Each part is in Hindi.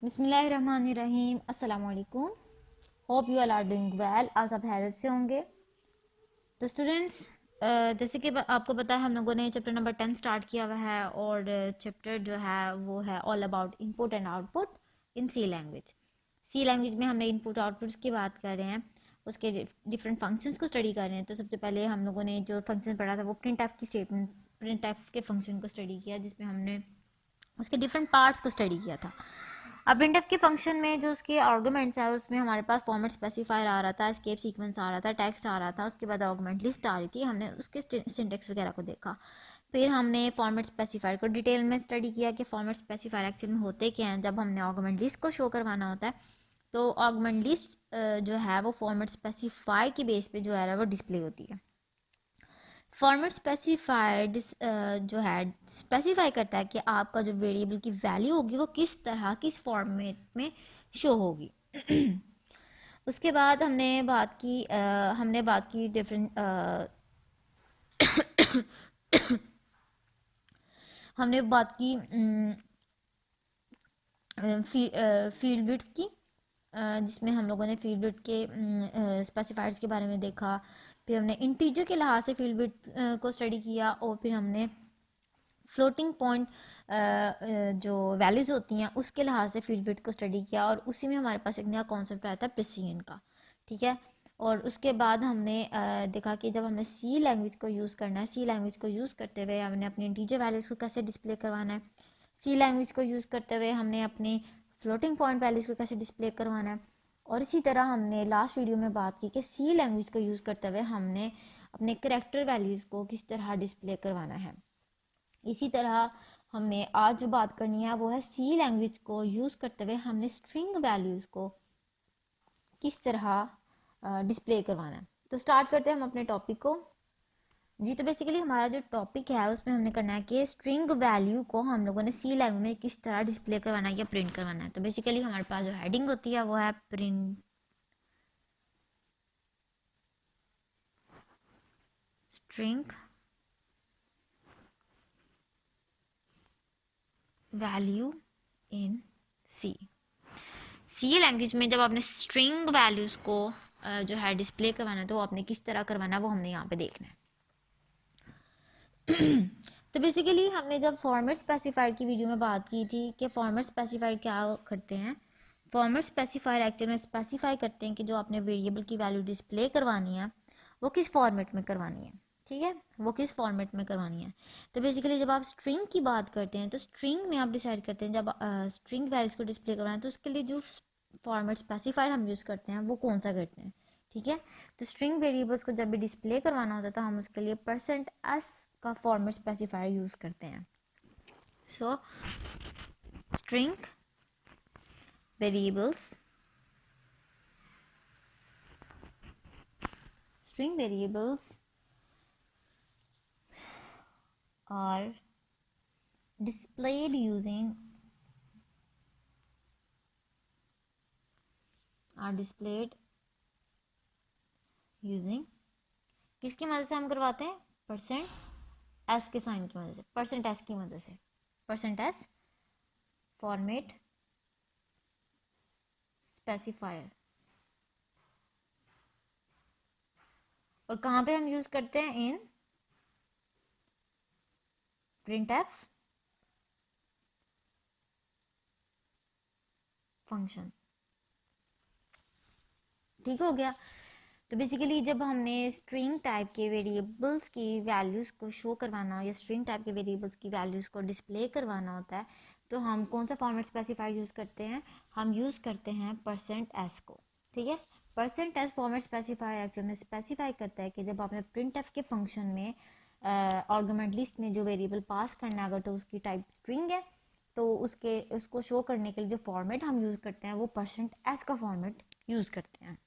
बिस्मिल्लाहिर्रहमानिर्रहीम। अस्सलाम वालेकुम। Hope you all are doing well. आप सब हैरत से होंगे। तो स्टूडेंट्स, जैसे कि आपको पता है हम लोगों ने चैप्टर नंबर 10 स्टार्ट किया हुआ है और चैप्टर जो है वो है all about input and output in C language. C language में हमने इनपुट आउटपुट्स की बात कर रहे हैं, उसके डिफरेंट फंक्शंस को स्टडी कर रहे हैं। तो सबसे पहले हम लोगों ने जो फंक्शन पढ़ा था वो प्रिंट एफ की स्टेटमेंट, प्रिंट एफ के फंक्शन को स्टडी किया, जिसमें हमने उसके डिफरेंट पार्ट्स को स्टडी किया था। अब प्रिंटफ के फंक्शन में जो उसके आर्गूमेंट्स है उसमें हमारे पास फॉर्मेट स्पेसिफायर आ रहा था, एस्केप सीक्वेंस आ रहा था, टेक्स्ट आ रहा था, उसके बाद आर्गूमेंट लिस्ट आ रही थी। हमने उसके सिंटेक्स वगैरह को देखा। फिर हमने फॉर्मेट स्पेसिफायर को डिटेल में स्टडी किया कि फॉर्मेट स्पेसिफायर एक्चुअली में होते क्या हैं। जब हमने आर्गूमेंट लिस्ट को शो करवाना होता है तो आर्गूमेंट लिस्ट जो है वो फॉर्मेट स्पेसिफायर की बेस पे जो है वो डिस्प्ले होती है। फॉर्मेट स्पेसिफाइड जो है स्पेसिफाई करता है कि आपका जो वेरिएबल की वैल्यू होगी वो किस तरह किस फॉर्मेट में शो होगी। उसके बाद हमने बात की डिफरेंट हमने बात की फील्ड विड्थ की, जिसमें हम लोगों ने फील्ड विड्थ के स्पेसिफायर्स के बारे में देखा। फिर हमने इंटीजर के लिहाज से फील्ड विड्थ को स्टडी किया और फिर हमने फ्लोटिंग पॉइंट जो वैल्यूज़ होती हैं उसके लिहाज से फील्ड विड्थ को स्टडी किया और उसी में हमारे पास एक नया कॉन्सेप्ट आया था प्रिसीजन का। ठीक है। और उसके बाद हमने देखा कि जब हमने सी लैंग्वेज को यूज़ करना है, सी लैंग्वेज को यूज़ करते हुए हमने अपने इंटीजर वैल्यूज़ को कैसे डिस्प्ले करवाना है, सी लैंग्वेज को यूज़ करते हुए हमने अपने फ्लोटिंग पॉइंट वैल्यूज़ को कैसे डिस्प्ले करवाना है। और इसी तरह हमने लास्ट वीडियो में बात की कि सी लैंग्वेज को यूज़ करते हुए हमने अपने करेक्टर वैल्यूज़ को किस तरह डिस्प्ले करवाना है। इसी तरह हमने आज जो बात करनी है वो है सी लैंग्वेज को यूज़ करते हुए हमने स्ट्रिंग वैल्यूज़ को किस तरह डिस्प्ले करवाना है। तो स्टार्ट करते हैं हम अपने टॉपिक को। जी, तो बेसिकली हमारा जो टॉपिक है उसमें हमने करना है कि स्ट्रिंग वैल्यू को हम लोगों ने सी लैंग्वेज में किस तरह डिस्प्ले करवाना है या प्रिंट करवाना है। तो बेसिकली हमारे पास जो हेडिंग होती है वो है print string value in C. C language में जब आपने स्ट्रिंग वैल्यूज़ को जो है डिस्प्ले करवाना है तो आपने किस तरह करवाना है वो हमने यहाँ पे देखना है। तो बेसिकली हमने जब फॉर्मेट स्पेसिफायर की वीडियो में बात की थी कि फॉर्मेट स्पेसिफायर क्या करते हैं। फॉर्मेट स्पेसिफायर एक्चुअल में स्पेसिफाई करते हैं कि जो आपने वेरिएबल की वैल्यू डिस्प्ले करवानी है वो किस फॉर्मेट में करवानी है। ठीक है, वो किस फॉर्मेट में करवानी है। तो बेसिकली जब आप स्ट्रिंग की बात करते हैं तो स्ट्रिंग में आप डिसाइड करते हैं जब स्ट्रिंग वैल्यूज़ को डिस्प्ले करवाना है तो उसके लिए जो फॉर्मेट स्पेसिफायर हम यूज़ करते हैं वो कौन सा करते हैं। ठीक है, तो स्ट्रिंग वेरिएबल्स को जब भी डिस्प्ले करवाना होता है तो हम उसके लिए %s का फॉर्मेट स्पेसिफायर यूज़ करते हैं। सो string variables string variables are displayed using किसकी मदद से हम करवाते हैं, %s के साइन की मदद से, %s की मदद से, %s फॉर्मेट स्पेसिफायर। और कहाँ पे हम यूज़ करते हैं, इन printf फंक्शन। ठीक हो गया। तो बेसिकली जब हमने स्ट्रिंग टाइप के वेरिएबल्स की वैल्यूज़ को शो करवाना हो या स्ट्रिंग टाइप के वेरिएबल्स की वैल्यूज़ को डिस्प्ले करवाना होता है तो हम कौन सा फॉर्मेट स्पेसिफायर यूज़ करते हैं, हम यूज़ करते हैं %s को। ठीक है, %s फॉर्मेट स्पेसिफायर एक्चुअल में स्पेसिफाई करता है कि जब आपने प्रिंटफ के फंक्शन में आर्गुमेंट लिस्ट में जो वेरिएबल पास करना है अगर तो उसकी टाइप स्ट्रिंग है तो उसको शो करने के लिए जो फॉर्मेट हम यूज़ करते हैं वो %s का फॉर्मेट यूज़ करते हैं।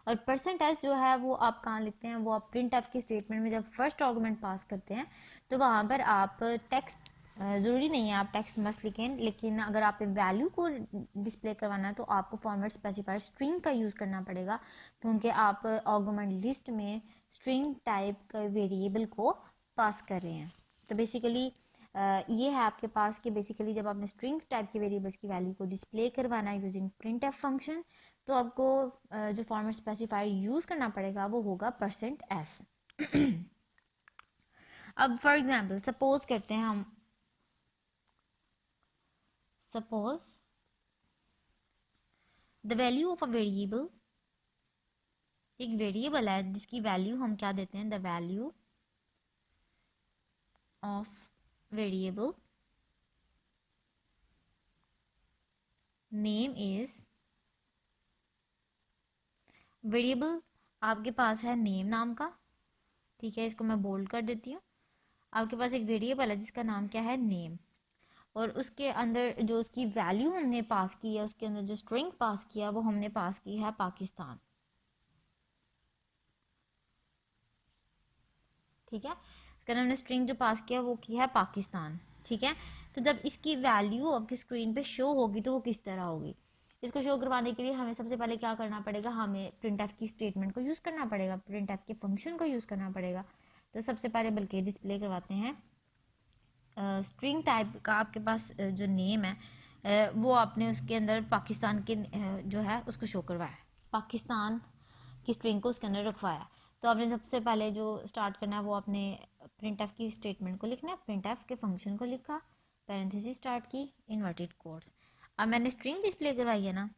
और %s जो है वो आप कहाँ लिखते हैं, वो आप प्रिंट एफ की स्टेटमेंट में जब फर्स्ट आर्गूमेंट पास करते हैं तो वहाँ पर आप टेक्स्ट, ज़रूरी नहीं है आप टेक्स्ट मस्ट लिखें, लेकिन अगर आप वैल्यू को डिस्प्ले करवाना है तो आपको फॉर्मेट स्पेसिफायर स्ट्रिंग का यूज़ करना पड़ेगा, क्योंकि आप आर्गूमेंट लिस्ट में स्ट्रिंग टाइप का वेरिएबल को पास कर रहे हैं। तो बेसिकली ये है आपके पास कि बेसिकली जब आपने स्ट्रिंग टाइप के वेरिएबल्स की वैल्यू को डिस्प्ले करवाना है यूजिंग printf फंक्शन, तो आपको जो फॉर्मेट स्पेसिफायर यूज़ करना पड़ेगा वो होगा %s। अब फॉर एग्जांपल सपोज करते हैं हम, suppose the value of a variable, एक वेरिएबल है जिसकी वैल्यू हम क्या देते हैं, the value of variable name is, variable आपके पास है नेम नाम का, ठीक है, इसको मैं बोल्ड कर देती हूँ। आपके पास एक वेरिएबल है जिसका नाम क्या है, नेम, और उसके अंदर जो उसकी वैल्यू हमने पास की है, उसके अंदर जो स्ट्रिंग पास किया वो हमने पास की है पाकिस्तान, ठीक है। उसके अंदर हमने स्ट्रिंग जो पास किया वो की है पाकिस्तान, ठीक है। तो जब इसकी वैल्यू आपकी स्क्रीन पे शो होगी तो वो किस तरह होगी, इसको शो करवाने के लिए हमें सबसे पहले क्या करना पड़ेगा, हमें printf की स्टेटमेंट को यूज़ करना पड़ेगा, printf के फंक्शन को यूज़ करना पड़ेगा। तो सबसे पहले बल्कि डिस्प्ले करवाते हैं स्ट्रिंग टाइप का आपके पास जो नेम है वो आपने उसके अंदर पाकिस्तान के जो है उसको शो करवाया, पाकिस्तान की स्ट्रिंग को उसके अंदर रखवाया। तो आपने सबसे पहले जो स्टार्ट करना है वो आपने printf की स्टेटमेंट को लिखना है, printf के फंक्शन को लिखा, पैरेंथेसिस स्टार्ट की, इन्वर्टेड कोट्स। अब मैंने स्ट्रिंग डिस्प्ले करवाई है ना,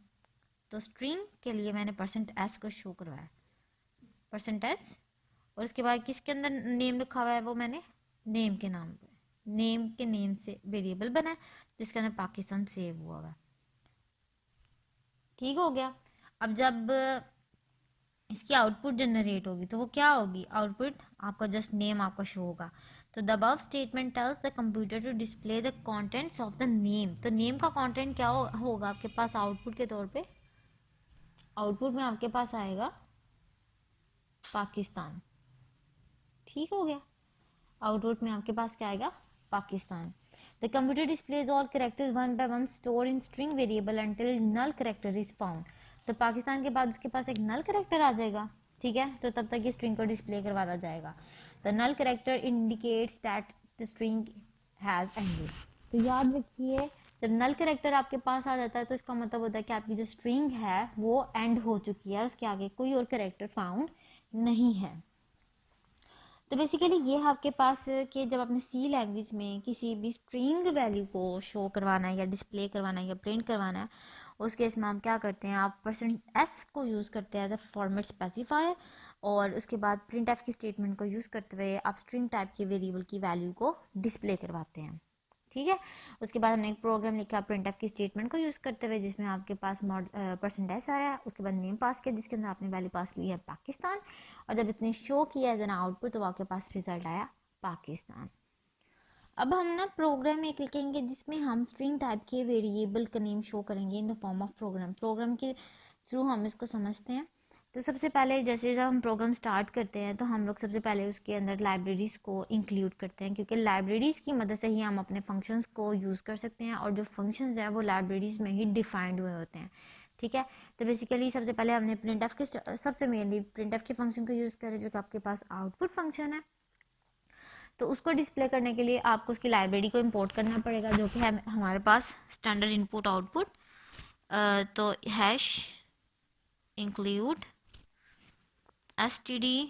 तो स्ट्रिंग के लिए मैंने %s को शो करवाया, %s, और उसके बाद किसके अंदर नेम लिखा हुआ है, वो मैंने नेम के नाम पे, नेम के नेम से वेरिएबल बना है जिसके अंदर पाकिस्तान सेव हुआ हुआ है, ठीक हो गया। अब जब इसकी आउटपुट जनरेट होगी तो वो क्या होगी, आउटपुट आपका जस्ट नेम आपका शो होगा। तो the above statement tells the computer to display the contents of the name, तो नेम का कंटेंट क्या होगा आपके पास आउटपुट के तौर पे, आउटपुट में आपके पास आएगा पाकिस्तान, ठीक हो गया। आउटपुट में आपके पास क्या आएगा, Pakistan. The computer displays all characters one by one store in string variable until null character is found, तो पाकिस्तान के बाद उसके पास एक नल कैरेक्टर आ जाएगा, ठीक है, तो तब तक ये स्ट्रिंग को डिस्प्ले करवाया जाएगा। The null character indicates that the string has ended, तो याद रखिए जब नल कैरेक्टर आपके पास आ जाता है तो इसका मतलब होता है कि आपकी जो स्ट्रिंग है वो एंड हो चुकी है, उसके आगे कोई और कैरेक्टर फाउंड नहीं है। तो बेसिकली ये है आपके पास कि जब आपने सी लैंग्वेज में किसी भी स्ट्रिंग वैल्यू को शो करवाना है या डिस्प्ले करवाना है या प्रिंट करवाना है, उस केस में हम क्या करते हैं, आप %s को यूज़ करते हैं एज अ फॉर्मेट स्पेसिफायर, और उसके बाद printf की स्टेटमेंट को यूज़ करते हुए आप स्ट्रिंग टाइप के वेरिएबल की वैल्यू को डिस्प्ले करवाते हैं, ठीक है। उसके बाद हमने एक प्रोग्राम लिखा printf की स्टेटमेंट को यूज़ करते हुए जिसमें आपके पास %s आया, उसके बाद नेम पास किया जिसके अंदर आपने वैल्यू पास की है पाकिस्तान, और जब इसने शो किया एज एन आउटपुट तो आपके पास रिजल्ट आया पाकिस्तान। अब हम ना प्रोग्राम एक लिखेंगे जिसमें हम स्ट्रिंग टाइप के वेरिएबल का नेम शो करेंगे in the form of program, program के थ्रू हम इसको समझते हैं। तो सबसे पहले जैसे जब हम प्रोग्राम स्टार्ट करते हैं तो हम लोग सबसे पहले उसके अंदर लाइब्रेरीज़ को इंक्लूड करते हैं, क्योंकि लाइब्रेरीज़ की मदद से ही हम अपने फंक्शंस को यूज़ कर सकते हैं, और जो फंक्शंस हैं वो लाइब्रेरीज़ में ही डिफाइंड हुए होते हैं, ठीक है। तो बेसिकली सबसे पहले हमने printf के सबसे मेनली printf के फंक्शन को यूज़ करें जो कि आपके पास आउटपुट फंक्शन है। तो उसको डिस्प्ले करने के लिए आपको उसकी लाइब्रेरी को इंपोर्ट करना पड़ेगा जो कि है हमारे पास स्टैंडर्ड इनपुट आउटपुट, तो हैश इंक्लूड stdio.h।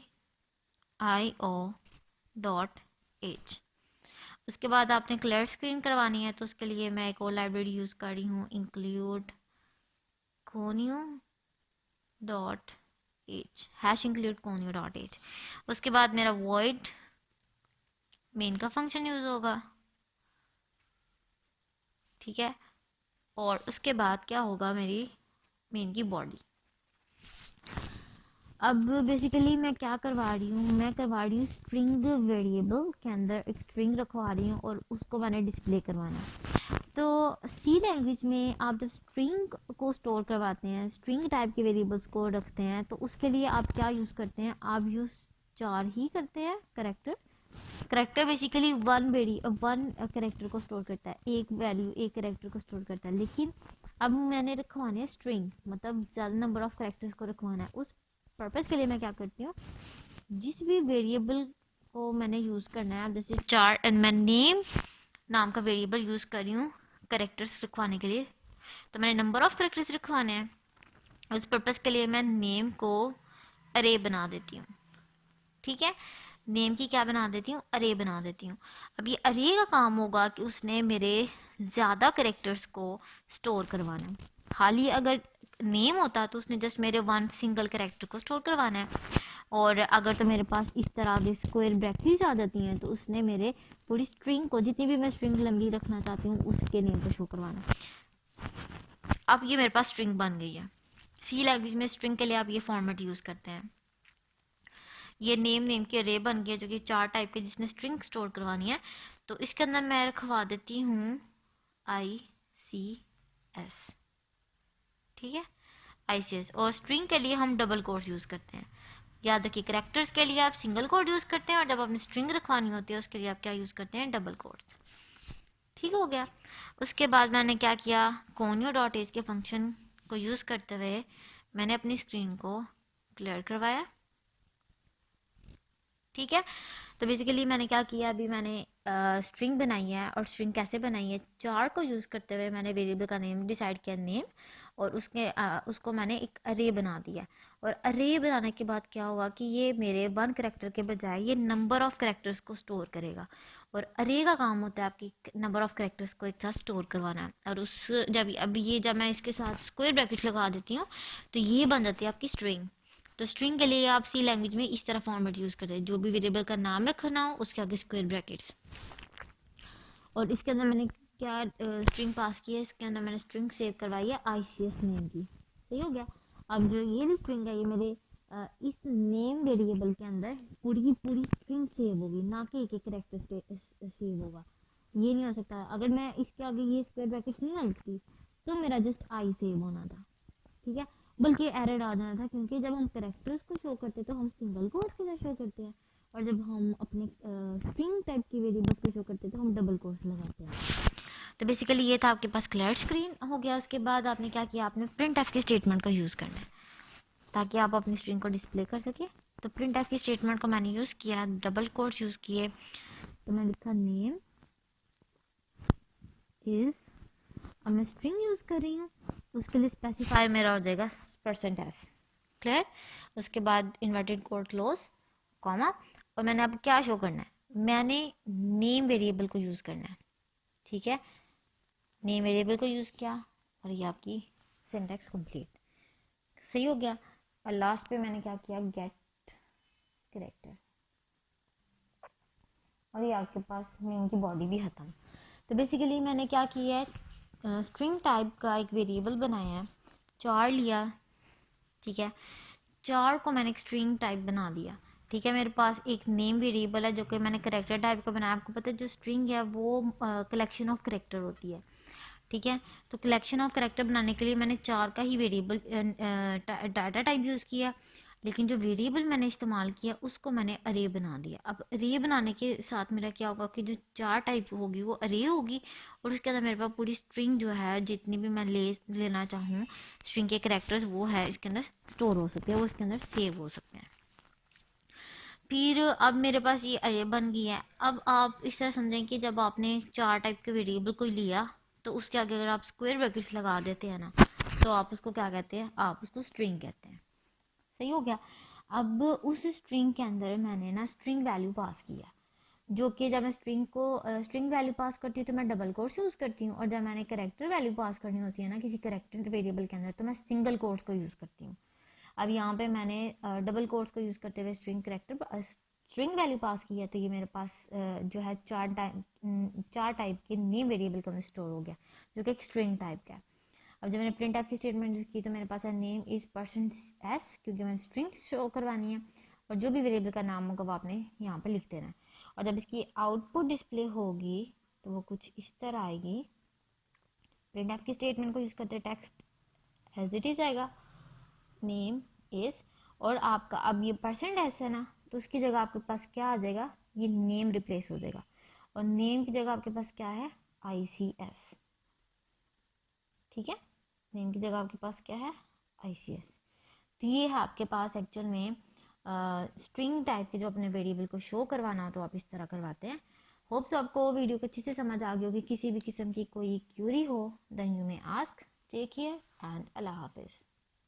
उसके बाद आपने क्लियर स्क्रीन करवानी है तो उसके लिए मैं एक और लाइब्रेरी यूज़ कर रही हूँ, include conio dot H, hash include conio dot H. उसके बाद मेरा void मेन का फंक्शन यूज़ होगा, ठीक है, और उसके बाद क्या होगा, मेरी मेन की बॉडी। अब बेसिकली मैं क्या करवा रही हूँ, मैं करवा रही हूँ स्ट्रिंग वेरिएबल के अंदर एक स्ट्रिंग रखवा रही हूँ और उसको मैंने डिस्प्ले करवाना है। तो सी लैंग्वेज में आप जब स्ट्रिंग को स्टोर करवाते हैं, स्ट्रिंग टाइप के वेरिएबल्स को रखते हैं, तो उसके लिए आप क्या यूज़ करते हैं, आप यूज़ 4 ही करते हैं character. Character basically one character को स्टोर करता है, एक वैल्यू एक करेक्टर को स्टोर करता है, लेकिन अब मैंने रखवाने हैं स्ट्रिंग, मतलब ज़्यादा नंबर ऑफ करेक्टर्स को रखवाना है। उस पर्पज़ के लिए मैं क्या करती हूँ, जिस भी वेरिएबल को मैंने यूज़ करना है, जैसे 4 मैं नेम नाम का वेरिएबल यूज़ कर रही हूँ करेक्टर्स रखवाने के लिए, तो मैंने नंबर ऑफ़ करेक्टर्स रखवाने हैं। उस पर्पज़ के लिए मैं नेम को अरे बना देती हूँ। ठीक है, नेम की क्या बना देती हूँ, अरे बना देती हूँ। अब ये अरे का काम होगा कि उसने मेरे ज़्यादा करेक्टर्स को स्टोर करवाना है। खाली अगर नेम होता तो उसने जस्ट मेरे वन सिंगल करेक्टर को स्टोर करवाना है, और अगर तो मेरे पास इस तरह की स्क्वायर ब्रैकेट्स आ जाती हैं तो उसने मेरे पूरी स्ट्रिंग को, जितनी भी मैं स्ट्रिंग लंबी रखना चाहती हूँ, उसके नेम को शो करवाना है। अब ये मेरे पास स्ट्रिंग बन गई है। सी लैंग्वेज में स्ट्रिंग के लिए आप ये फॉर्मेट यूज़ करते हैं। ये नेम के अरे बन गया जो कि 4 टाइप के, जिसने स्ट्रिंग स्टोर करवानी है। तो इसके अंदर मैं रखवा देती हूँ ICS। ठीक है, ICS। और स्ट्रिंग के लिए हम डबल कोट्स यूज़ करते हैं। याद रखिए, करेक्टर्स के लिए आप सिंगल कोट यूज़ करते हैं, और जब आपने स्ट्रिंग रखवानी होती है उसके लिए आप क्या यूज़ करते हैं, डबल कोट्स। ठीक हो गया। उसके बाद मैंने क्या किया, कोनियो डॉट एज के फंक्शन को यूज़ करते हुए मैंने अपनी स्क्रीन को क्लियर करवाया। ठीक है, तो बेसिकली मैंने क्या किया, अभी मैंने स्ट्रिंग बनाई है, और स्ट्रिंग कैसे बनाई है, चार को यूज़ करते हुए मैंने वेरिएबल का नेम डिसाइड किया, नेम, और उसको मैंने एक अरे बना दिया। और अरे बनाने के बाद क्या होगा कि ये मेरे वन करेक्टर के बजाय ये नंबर ऑफ़ करेक्टर्स को स्टोर करेगा। और अरे का काम होता है आपकी नंबर ऑफ़ करेक्टर्स को एक साथ स्टोर करवाना है। और उस जब मैं इसके साथ स्क्वायर ब्रैकेट लगा देती हूँ तो ये बन जाती है आपकी स्ट्रिंग। तो स्ट्रिंग के लिए आप सी लैंग्वेज में इस तरह फॉर्मेट यूज़ करते हैं, जो भी वेरिएबल का नाम रखना हो उसके आगे स्क्वायर ब्रैकेट्स। और इसके अंदर मैंने क्या स्ट्रिंग पास की है, इसके अंदर मैंने स्ट्रिंग सेव करवाई है ICS नेम की। सही हो गया। अब जो ये स्ट्रिंग है ये मेरे इस नेम वेरिएबल के अंदर पूरी की पूरी स्ट्रिंग सेव होगी, ना कि एक एक करेक्टर सेव होगा। ये नहीं हो सकता, अगर मैं इसके आगे ये स्क्वायर ब्रैकेट्स नहीं डालती तो मेरा जस्ट आई सेव होना था। ठीक है, बल्कि एरर आ जाना था, क्योंकि जब हम करेक्टर्स को शो करते हैं तो हम सिंगल कोट्स के साथ शो करते हैं, और जब हम अपने स्ट्रिंग टाइप की वेरिएबल्स को शो करते हैं तो हम डबल कोट्स लगाते हैं। तो बेसिकली ये था आपके पास क्लियर स्क्रीन हो गया। उसके बाद आपने क्या किया, आपने प्रिंट एफ की स्टेटमेंट का यूज़ करना है ताकि आप अपनी स्ट्रिंग को डिस्प्ले कर सके। तो प्रिंट एफ की स्टेटमेंट को मैंने यूज़ किया, डबल कोट्स यूज़ किए। तो मैं लिखा नेम इज़, अब मैं स्ट्रिंग यूज़ कर रही हूँ, उसके लिए स्पेसिफायर मेरा हो जाएगा %s। क्लियर। उसके बाद इन्वर्टेड कोट क्लोज, कॉमा, और मैंने अब क्या शो करना है, मैंने नेम वेरिएबल को यूज़ करना है। ठीक है, नेम वेरिएबल को यूज़ किया, और ये आपकी सिंटैक्स कंप्लीट। सही हो गया। और लास्ट पे मैंने क्या किया, गेट करेक्टर, और ये आपके पास नेम की बॉडी भी खत्म। तो बेसिकली मैंने क्या किया है, स्ट्रिंग टाइप का एक वेरिएबल बनाया है, चार लिया। ठीक है, चार को मैंने एक स्ट्रिंग टाइप बना दिया। ठीक है, मेरे पास एक नेम वेरिएबल है जो कि मैंने करेक्टर टाइप का बनाया। आपको पता है जो स्ट्रिंग है वो कलेक्शन ऑफ करेक्टर होती है। ठीक है, तो कलेक्शन ऑफ करेक्टर बनाने के लिए मैंने चार का ही वेरिएबल डाटा टाइप यूज़ किया, लेकिन जो वेरिएबल मैंने इस्तेमाल किया उसको मैंने अरे बना दिया। अब अरे बनाने के साथ मेरा क्या होगा कि जो चार टाइप होगी वो अरे होगी, और उसके अंदर मेरे पास पूरी स्ट्रिंग जो है, जितनी भी मैं लेना चाहूँ स्ट्रिंग के करेक्टर्स, वो है इसके अंदर स्टोर हो सकते हैं, वो इसके अंदर सेव हो सकते हैं। फिर अब मेरे पास ये अरे बन गई है। अब आप इस तरह समझें कि जब आपने चार टाइप के वेरिएबल को लिया तो उसके आगे अगर आप स्क्वायर ब्रैकेट्स लगा देते हैं ना, तो आप उसको क्या कहते हैं, आप उसको स्ट्रिंग कहते हैं। सही हो गया। अब उस स्ट्रिंग के अंदर मैंने ना स्ट्रिंग वैल्यू पास किया, जो कि जब मैं स्ट्रिंग वैल्यू पास करती हूँ तो मैं डबल कोट्स यूज़ करती हूँ, और जब मैंने करेक्टर वैल्यू पास करनी होती है ना किसी करेक्टर वेरिएबल के अंदर, तो मैं सिंगल कोट्स को यूज़ करती हूँ। अब यहाँ पे मैंने डबल कोट्स को यूज़ करते हुए स्ट्रिंग वैल्यू पास की है, तो ये मेरे पास जो है चार टाइप के नेम वेरिएबल के अंदर स्टोर हो गया, जो कि एक स्ट्रिंग टाइप का है। अब जब मैंने प्रिंट एफ की स्टेटमेंट यूज़ की तो मेरे पास है नेम इज़ %s, क्योंकि मैंने स्ट्रिंग शो करवानी है, और जो भी वेरिएबल का नाम होगा वो आपने यहाँ पर लिख देना है। और जब इसकी आउटपुट डिस्प्ले होगी तो वो कुछ इस तरह आएगी। प्रिंट एफ की स्टेटमेंट को यूज़ करते टेक्स्ट एज इट इज़ आएगा, नेम इज़, और आपका अब ये %s है ना, तो उसकी जगह आपके पास क्या आ जाएगा, ये नेम रिप्लेस हो जाएगा, और नेम की जगह आपके पास क्या है, ICS। ठीक है, नेम की जगह आपके पास क्या है, ICS। तो ये है आपके पास एक्चुअल में स्ट्रिंग टाइप के जो अपने वेरिएबल को शो करवाना हो तो आप इस तरह करवाते हैं। होप्स आपको वीडियो को अच्छे से समझ आ गई होगी। किसी भी किस्म की कोई क्यूरी हो then you may ask. Take care and Allah hafiz.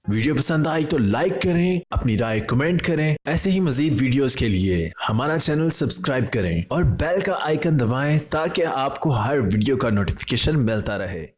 Video पसंद आई तो लाइक करें, अपनी राय कमेंट करें। ऐसे ही मजीद वीडियोस के लिए हमारा चैनल सब्सक्राइब करें और बेल का आइकन दबाएं ताकि आपको हर वीडियो का नोटिफिकेशन मिलता रहे।